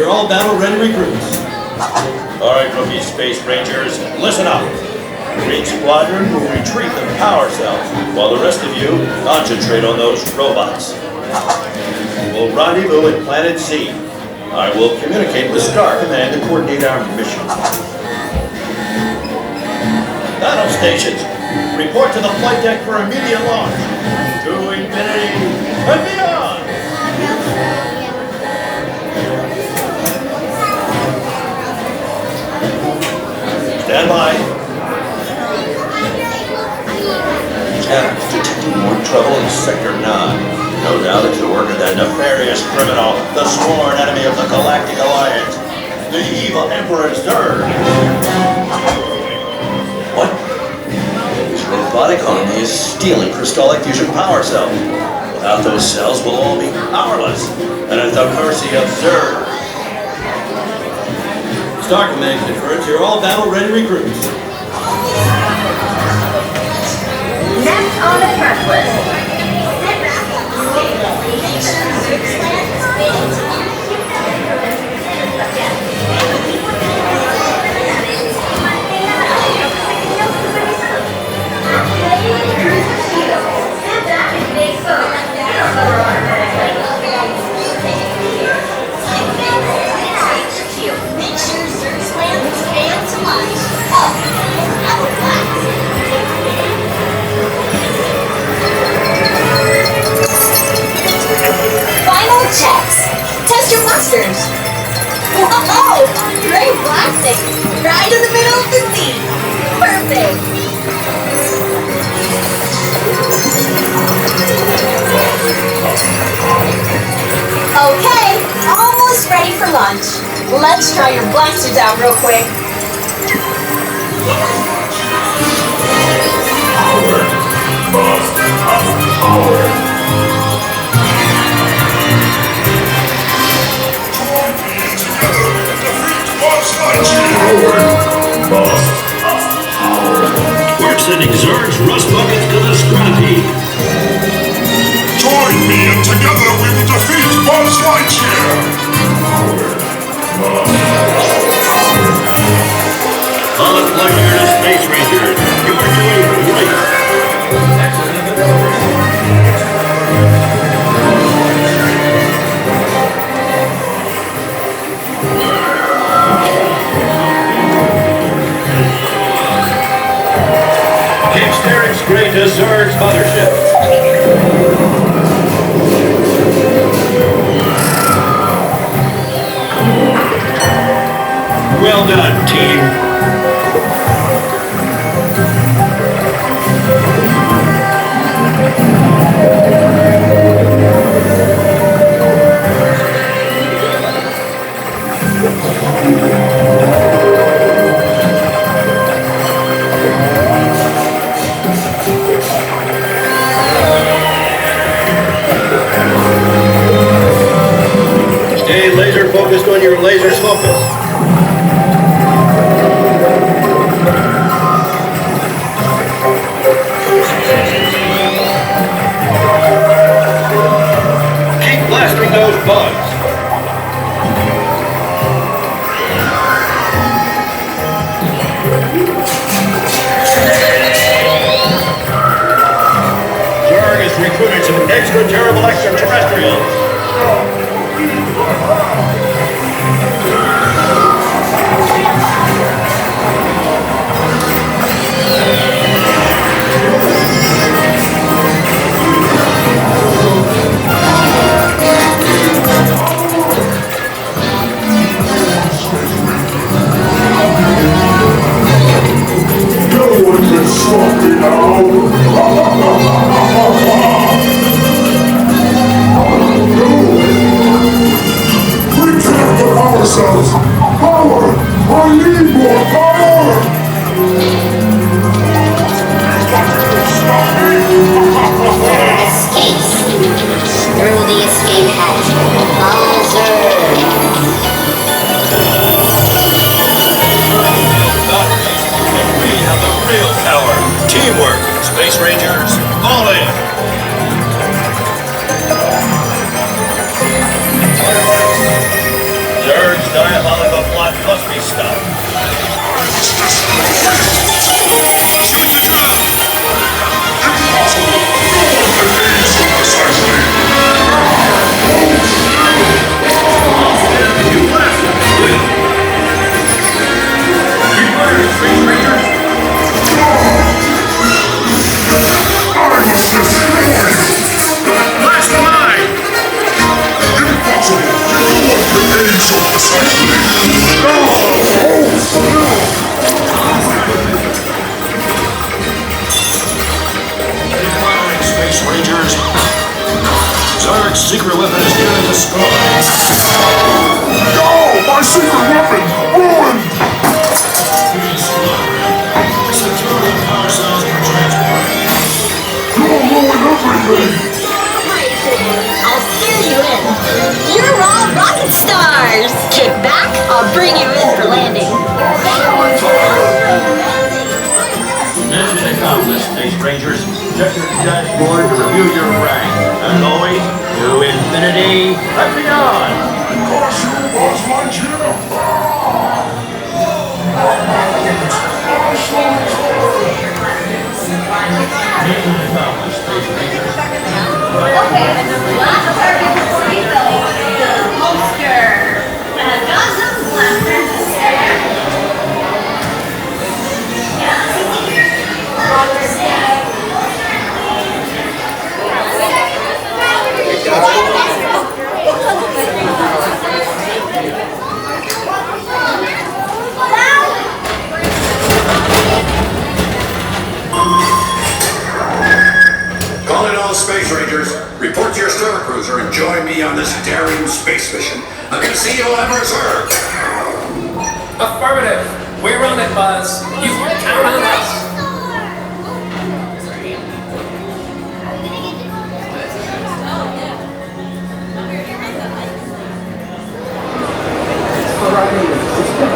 you're all battle-ready recruits. All right, rookie Space Rangers, listen up. Green Squadron will retrieve the power cells, while the rest of you concentrate on those robots. We'll rendezvous at Planet C. I will communicate with Star Command to coordinate our mission. Battle stations, report to the flight deck for immediate launch. To infinity and beyond! Stand by. Captain's detecting more trouble in Sector 9. No doubt it's the work of that nefarious criminal, the sworn enemy of the Galactic Alliance, the evil Emperor Zurg. What? His robotic army is stealing crystallic fusion power cells. Without those cells, we'll all be powerless and at the mercy of Zurg. Star Command confirms you're all battle-ready recruits. Next on the press list. Whoa! Gray plastic! Right in the middle of the sea! Perfect! Okay, almost ready for lunch. Let's try your blasters out real quick. Power. We're sending Zurg's rust buckets to the scrap heap. Join me and together we will defeat Buzz Lightyear! All the pleasure to Space Rangers. You're doing great. Straight to Zurg's mothership. Well done, team. Stay laser focused on your laser focus. Keep blasting those bugs. Zurg is recruiting some extra terrible extraterrestrials. Space Rangers, all in! Zurg nasty stuff. Impossible! No one can aim so precisely! You left! Keep firing, Space Rangers! I must destroy you! Blast the mine! Impossible! No one can aim so precisely! Keep firing, Space Rangers! Zerg's secret weapon is nearly destroyed. No! My secret weapon! Ruined! Secure the power cells for transport. You'll ruin everything! I'll steer you in. You're all rocket stars. Kick back, I'll bring you in for landing. Mission accomplished, Space Rangers. Check your dashboard to review your rank. As always, to infinity and beyond. Because you was Lightyear! Mission accomplished, Space Rangers. Okay, last target before we go. The holster. And got some blasters to spare. Calling all Space Rangers, report to your Star Cruiser and join me on this daring space mission. I'm gonna see you on Reserve. Affirmative. We're on it, Buzz. You can count on us. System